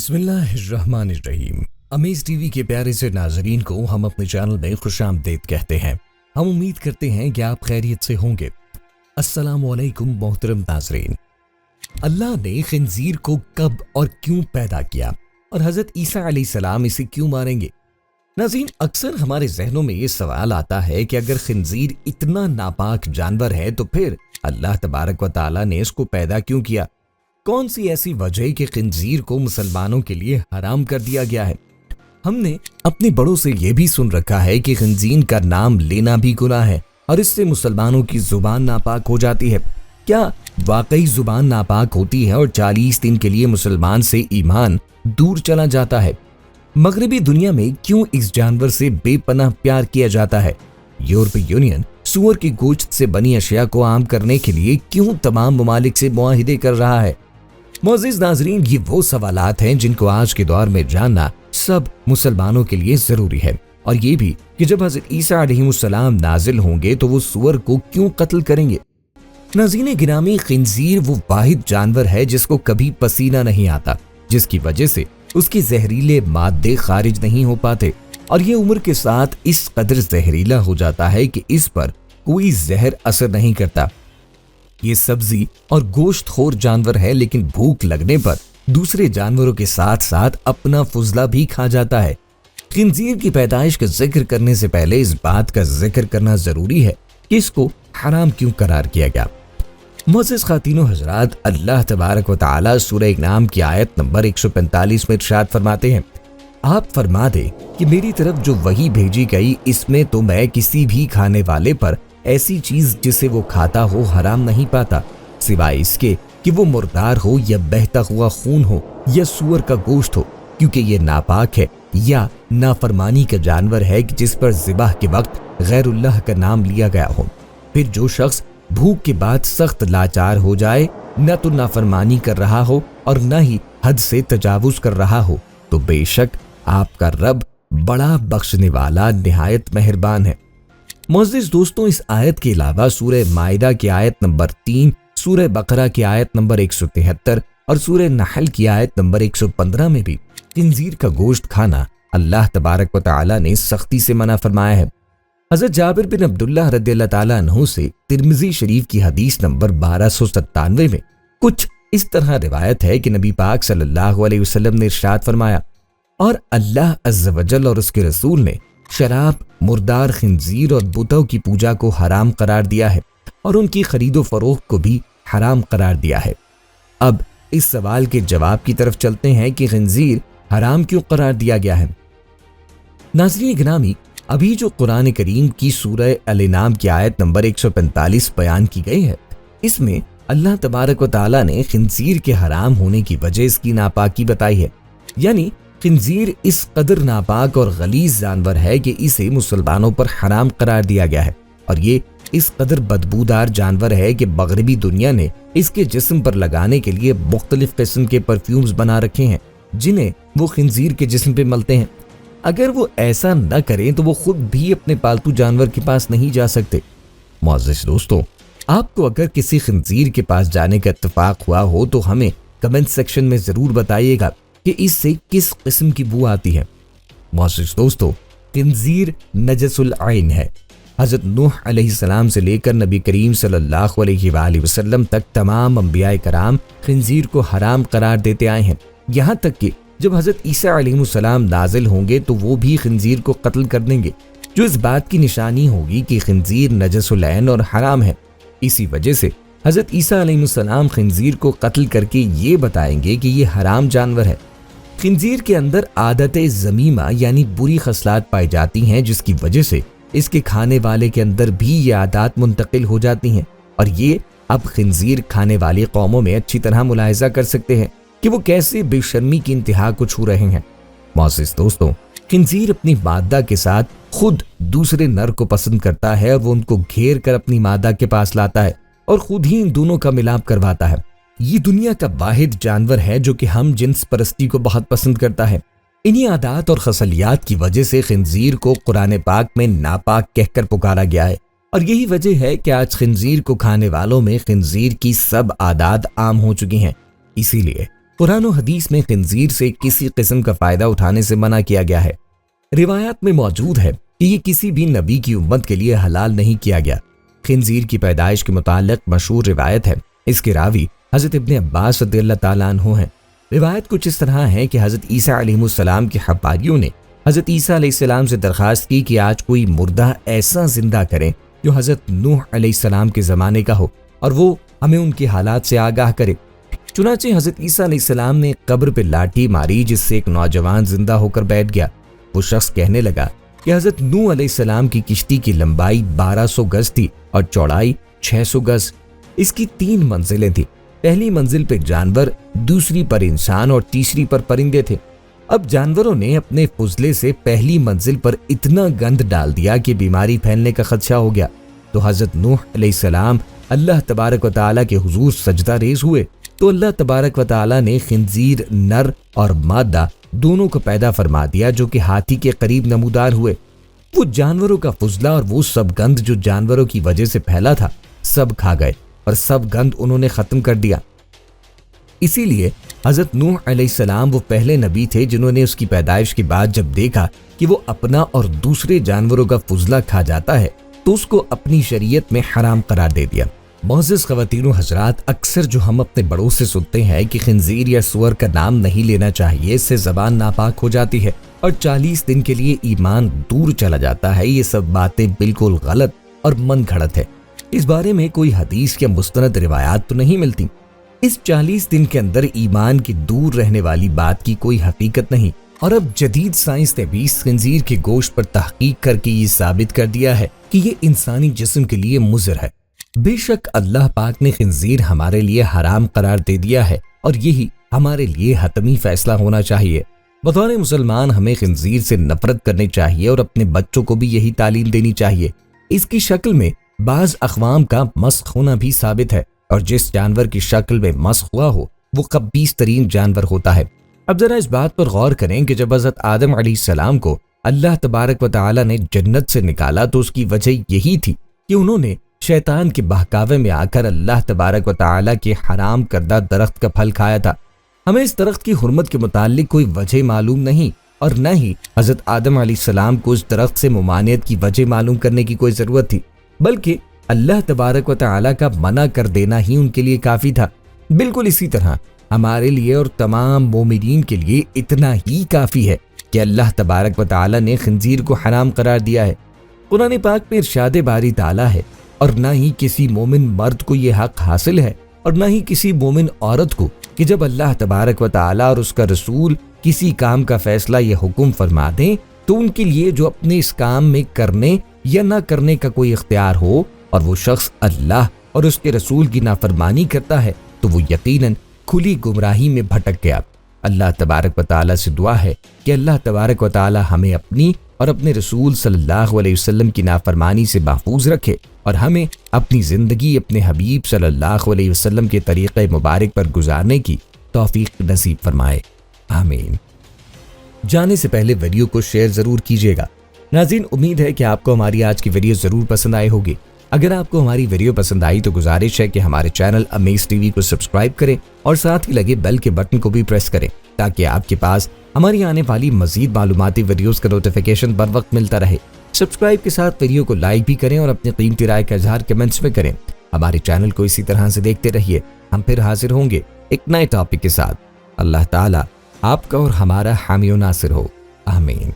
बिस्मिल्लाहिर्रहमानिर्रहीम। Amaze TV के प्यारे से नाजरीन को हम अपने चैनल में खुशामदीद कहते हैं। हम उम्मीद करते हैं कि आप खैरियत से होंगे। अस्सलामु अलैकुम मोहतरम नाजरीन। अल्लाह ने खिंजीर को कब और क्यों पैदा किया और हजरत ईसा अलैहिस्सलाम इसे क्यों मारेंगे? नाज़रीन, अक्सर हमारे जहनों में ये सवाल आता है कि अगर खिंजीर इतना नापाक जानवर है तो फिर अल्लाह तबारक व तआला ने इसको पैदा क्यों किया? कौन सी ऐसी वजह कि खिंजीर को मुसलमानों के लिए हराम कर दिया गया है? हमने अपने बड़ों से यह भी सुन रखा है कि खिंजीर का नाम लेना भी गुनाह है और इससे मुसलमानों की जुबान नापाक हो जाती है। क्या वाकई जुबान नापाक होती है और 40 दिन के लिए मुसलमान से ईमान दूर चला जाता है? मगरबी दुनिया में क्यों इस जानवर से बेपनाह प्यार किया जाता है? यूरोपीय यूनियन सूअर की गोश्त से बनी अशिया को आम करने के लिए क्यों तमाम ममालिक से मुआहिदे कर रहा है? मोअज़्ज़िज़ नाज़रीन, ये वो सवालात हैं जिनको आज के दौर में जानना सब मुसलमानों के लिए जरूरी है। और ये भी कि जब हज़रत ईसा अलैहिस्सलाम नाजिल होंगे तो वो सूअर को क्यों कत्ल करेंगे? नाज़रीन गिरामी, खिंजीर वो वाहिद जानवर है जिसको कभी पसीना नहीं आता, जिसकी वजह से उसके जहरीले मादे खारिज नहीं हो पाते और ये उम्र के साथ इस कदर जहरीला हो जाता है कि इस पर कोई जहर असर नहीं करता। ये सब्जी और गोश्त खोर जानवर है, लेकिन भूख लगने पर दूसरे जानवरों के साथ साथ अपना फुजला भी खा जाता है। खिंजीर की पैदाइश का जिक्र करने से पहले इस बात का जिक्र करना जरूरी है कि इसको हराम क्यों करार किया गया। मुअज़्ज़िज़ ख़ातीनो हज़रात, अल्लाह तबारक व तआला सूरह नाम की आयत नंबर 145 में इरशाद फरमाते हैं, आप फरमा दे कि मेरी तरफ जो वही भेजी गई इसमें तो मैं किसी भी खाने वाले पर ऐसी चीज जिसे वो खाता हो हराम नहीं पाता, सिवाय इसके कि वो मुर्दार हो या बहता हुआ खून हो या सूअर का गोश्त हो, क्योंकि ये नापाक है या नाफरमानी का जानवर है कि जिस पर ज़िबाह के वक्त गैरुल्लाह का नाम लिया गया हो। फिर जो शख्स भूख के बाद सख्त लाचार हो जाए, न तो नाफरमानी कर रहा हो और न ही हद से तजावुज कर रहा हो, तो बेशक आपका रब बड़ा बख्शने वाला निहायत मेहरबान है। मुअज़्ज़िज़ दोस्तों, इस आयत के अलावा सूरह माइदा की आयत नंबर 3, सूरह बकरा की आयत नंबर 173 और सूरह नहल की आयत नंबर 115 में भी खिंजीर का गोश्त खाना अल्लाह तबारक व तआला ने सख्ती से मना फरमाया है। हज़रत जाबिर बिन अब्दुल्लाह रज़ियल्लाहु ताला अन्हु से तिर्मिज़ी शरीफ की हदीस नंबर 1297 में कुछ इस तरह रिवायत है कि नबी पाक सल्लल्लाहु अलैहि वसल्लम ने इरशाद फरमाया, और अल्लाह अज़्ज़ वजल और उसके रसूल ने शराब, मुर्दार खिंजीर और बुतों की पूजा को हराम करार दिया है और उनकी खरीदो फरोख्त को भी हराम करार दिया है। अब इस सवाल के जवाब की तरफ चलते हैं कि खिंजीर हराम क्यों करार दिया गया है। नाज़रीन गिरामी, अभी जो कुरान करीम की सूरह अल-नाम की आयत नंबर 145 बयान की गई है, इसमें अल्लाह तबारक व तआला ने खिंजीर के हराम होने की वजह इसकी नापाकी बताई है। यानी खिंजीर इस कदर नापाक और गलीज जानवर है कि इसे मुसलमानों पर हराम करार दिया गया है और ये इस कदर बदबूदार जानवर है कि मगरबी दुनिया ने इसके जिस्म पर लगाने के लिए मुख्तलिफ किस्म के परफ्यूम्स बना रखे हैं, जिन्हें वो खिंजीर के जिस्म पे मलते हैं। अगर वो ऐसा न करें तो वो खुद भी अपने पालतू जानवर के पास नहीं जा सकते। मुअज़्ज़िज़ दोस्तों, आपको अगर किसी खिंजीर के पास जाने का इत्तेफाक हुआ हो तो हमें कमेंट सेक्शन में जरूर बताइएगा कि इससे किस किस्म की बू आती है। मुअज़्ज़िज़ दोस्तों, खिंजीर नजसुल आइन है। हज़रत नूह अलैहिस्सलाम से लेकर नबी करीम सल्लल्लाहु अलैहि वसल्लम तक तमाम अंबिया कराम खिंजीर को हराम करार देते आए हैं। यहाँ तक कि जब हज़रत ईसा अलैहिस्सलाम नाजिल होंगे तो वो भी खिंजीर को कत्ल कर देंगे, जो इस बात की निशानी होगी कि खिंजीर नजसुल आइन और हराम है। इसी वजह से हज़रत ईसा अलैहिस्सलाम खिंजीर को कत्ल करके ये बताएंगे कि ये हराम जानवर है। खिंजीर के अंदर आदत ज़मीमा यानी बुरी खसलात पाई जाती हैं, जिसकी वजह से इसके खाने वाले के अंदर भी ये आदत मुंतकिल हो जाती हैं और ये अब खिंजीर खाने वाली कौमों में अच्छी तरह मुलाहिजा कर सकते हैं कि वो कैसे बेशर्मी की इंतहा को छू रहे हैं। मुअज़्ज़िज़ दोस्तों, खिंजीर अपनी मादा के साथ खुद दूसरे नर को पसंद करता है और वो उनको घेर कर अपनी मादा के पास लाता है और खुद ही इन दोनों का मिलाप करवाता है। ये दुनिया का वाहिद जानवर है जो कि हम जिन्स परस्ती को बहुत पसंद करता है। इन्हीं आदात और खसलियात की वजह से खिंजीर को कुरान पाक में नापाक कहकर पुकारा गया है और यही वजह है कि आज खिंजीर को खाने वालों में खिंजीर की सब आदात आम हो चुकी हैं। इसीलिए कुरान और हदीस में खिंजीर से किसी किस्म का फायदा उठाने से मना किया गया है। रिवायात में मौजूद है कि ये किसी भी नबी की उम्मत के लिए हलाल नहीं किया गया। खिंजीर की पैदाइश के मुताल्लिक मशहूर रिवायत है। इसके रावी हजरत इब्ने अब्बास रज़ियल्लाहु ताला अन्हु हैं। रिवायत कुछ इस तरह है कि हजरत ईसा अलैहिस्सलाम के हवारियों ने हजरत ईसा अलैहिस्सलाम से दरखास्त की कि आज कोई मुर्दा ऐसा जिंदा करें जो हजरत नूह अलैहिस्सलाम के ज़माने का हो और वो हमें उनके हालात से आगाह करे। चुनांचे हजरत ईसा अलैहिस्सलाम ने कब्र पे लाठी मारी, जिससे एक नौजवान जिंदा होकर बैठ गया। वो शख्स कहने लगा कि हजरत नूह अलैहिस्सलाम की किश्ती की लंबाई 1200 गज थी और चौड़ाई 600 गज। इसकी 3 मंजिलें थी। पहली मंजिल पे जानवर, दूसरी पर इंसान और तीसरी पर परिंदे थे। अब जानवरों ने अपने फुजले से पहली मंजिल पर इतना गंद डाल दिया कि बीमारी फैलने का खदशा हो गया। तो हजरत नूह अलैहिस्सलाम अल्लाह तबारक व तआला के हुजूर सजदा रेज हुए तो अल्लाह तबारक व तआला ने खिंजीर नर और मादा दोनों को पैदा फरमा दिया, जो कि हाथी के करीब नमूदार हुए। वो जानवरों का फुजला और वो सब गंद जो जानवरों की वजह से फैला था सब खा गए और सब गंद उन्होंने खत्म कर दिया। इसीलिए हजरत नूह अलैहिस्सलाम वो पहले नबी थे जिन्होंने उसकी पैदाइश के बाद जब देखा कि वो अपना और दूसरे जानवरों का फुजला खा जाता है तो उसको अपनी शरीयत में हराम करार दे दिया। मोअज़्ज़िज़ ख़वातीन हज़रात, अक्सर जो हम अपने बड़ों से सुनते हैं कि खिंजीर या सूअर का नाम नहीं लेना चाहिए, इससे ज़बान नापाक हो जाती है और 40 दिन के लिए ईमान दूर चला जाता है, ये सब बातें बिल्कुल गलत और मन घड़त है। इस बारे में कोई हदीस या मुस्तनद रिवायात तो नहीं मिलती। इस 40 दिन के अंदर ईमान की दूर रहने वाली बात की कोई हकीकत नहीं। और अब जदीद साइंस ने भी खिंजीर के गोश्त पर तहकीक करके ये साबित कर दिया है कि ये इंसानी जिस्म के लिए मुज़र है। बेशक अल्लाह पाक ने खिंजीर हमारे लिए हराम करार दे दिया है और यही हमारे लिए हतमी फैसला होना चाहिए। बतौर मुसलमान हमें खिंजीर से नफरत करनी चाहिए और अपने बच्चों को भी यही तालीम देनी चाहिए। इसकी शक्ल में बाज अक़वाम का मस्ख होना भी साबित है और जिस जानवर की शक्ल में मस्ख हुआ हो वो खबीस तरीन जानवर होता है। अब जरा इस बात पर गौर करें कि जब हज़रत आदम अलैहिस्सलाम को अल्लाह तबारक व तआला ने जन्नत से निकाला तो उसकी वजह यही थी कि उन्होंने शैतान के बहकावे में आकर अल्लाह तबारक व तआला के हराम करदा दरख्त का फल खाया था। हमें इस दरख्त की हुर्मत के मुताल्लिक कोई वजह मालूम नहीं और न ही हज़रत आदम अलैहिस्सलाम को इस दरख्त से मुमानियत की वजह मालूम करने की कोई ज़रूरत थी, बल्कि अल्लाह तबारक व तआला का मना कर देना ही उनके लिए काफ़ी था। बिल्कुल इसी तरह हमारे लिए और तमाम मोमिनीन के लिए इतना ही काफ़ी है कि अल्लाह तबारक व तआला ने खिंजीर को हराम करार दिया है। कुरान पाक में इरशाद बारी ताला है और ना ही किसी मोमिन मर्द को ये हक हासिल है और ना ही किसी मोमिन औरत को कि जब अल्लाह तबारक व तआला और उसका रसूल किसी काम का फैसला ये हुक्म फरमा दें तो उनके लिए जो अपने इस काम में करने या ना करने का कोई इख्तियार हो और वो शख्स अल्लाह और उसके रसूल की नाफरमानी करता है तो वो यकीनन खुली गुमराही में भटक गया। अल्लाह तबारक व तआला से दुआ है कि अल्लाह तबारक व तआला हमें अपनी और अपने रसूल सल्लल्लाहु अलैहि वसल्लम की नाफरमानी से महफूज रखे और हमें अपनी ज़िंदगी अपने हबीब सल्लल्लाहु अलैहि वसल्लम के तरीक़े मुबारक पर गुजारने की तौफीक नसीब फरमाए, आमीन। जाने से पहले वीडियो को शेयर ज़रूर कीजिएगा। नाज़रीन, उम्मीद है कि आपको हमारी आज की वीडियो ज़रूर पसंद आई होगी। अगर आपको हमारी वीडियो पसंद आई तो गुजारिश है कि हमारे चैनल अमेज टीवी को सब्सक्राइब करें और साथ ही लगे बेल के बटन को भी प्रेस करें ताकि आपके पास हमारी आने वाली मजीद मालूमाती वीडियोस का नोटिफिकेशन बर वक्त मिलता रहे। सब्सक्राइब के साथ वीडियो को लाइक भी करें और अपनी कीमती राय का इजहार कमेंट्स में करें। हमारे चैनल को इसी तरह से देखते रहिए। हम फिर हाजिर होंगे एक नए टॉपिक के साथ। अल्लाह ताला आपका और हमारा हामी और नासिर हो, आमीन।